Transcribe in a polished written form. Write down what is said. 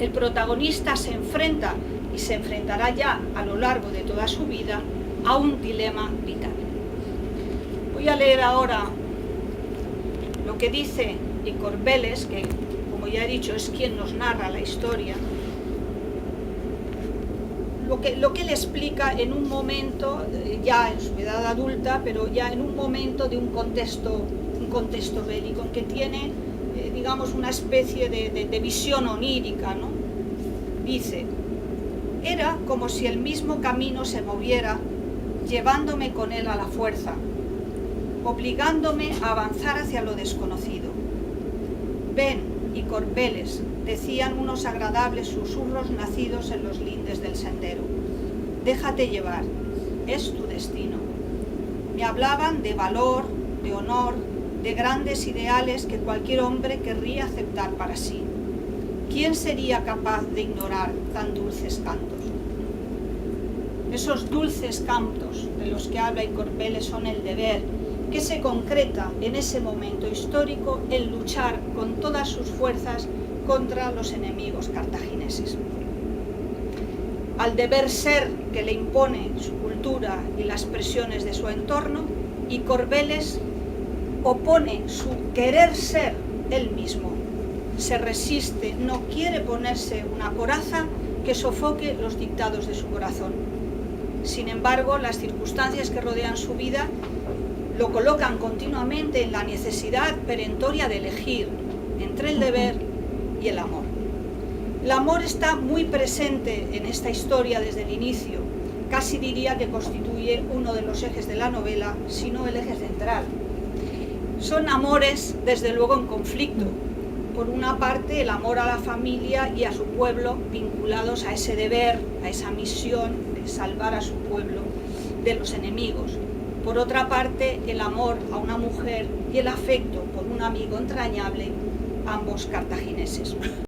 el protagonista se enfrenta y se enfrentará ya a lo largo de toda su vida a un dilema vital. Voy a leer ahora lo que dice Corbelles, que como ya he dicho es quien nos narra la historia, lo que él explica en un momento, ya en su edad adulta, pero ya en un momento de un contexto bélico, en que tiene, digamos, una especie de visión onírica, ¿no? Dice: era como si el mismo camino se moviera, llevándome con él a la fuerza, obligándome a avanzar hacia lo desconocido. Ven, y Corbelles, decían unos agradables susurros nacidos en los lindes del sendero. Déjate llevar, es tu destino. Me hablaban de valor, de honor, de grandes ideales que cualquier hombre querría aceptar para sí. ¿Quién sería capaz de ignorar tan dulces cantos? Esos dulces cantos de los que habla Corbelles son el deber, que se concreta en ese momento histórico en luchar con todas sus fuerzas contra los enemigos cartagineses. Al deber ser que le impone su cultura y las presiones de su entorno, Corbelles opone su querer ser él mismo. Se resiste, no quiere ponerse una coraza que sofoque los dictados de su corazón. Sin embargo, las circunstancias que rodean su vida lo colocan continuamente en la necesidad perentoria de elegir entre el deber y el amor. El amor está muy presente en esta historia desde el inicio, casi diría que constituye uno de los ejes de la novela, si no el eje central. Son amores, desde luego, en conflicto. Por una parte, el amor a la familia y a su pueblo, vinculados a ese deber, a esa misión de salvar a su pueblo de los enemigos. Por otra parte, el amor a una mujer y el afecto por un amigo entrañable, ambos cartagineses.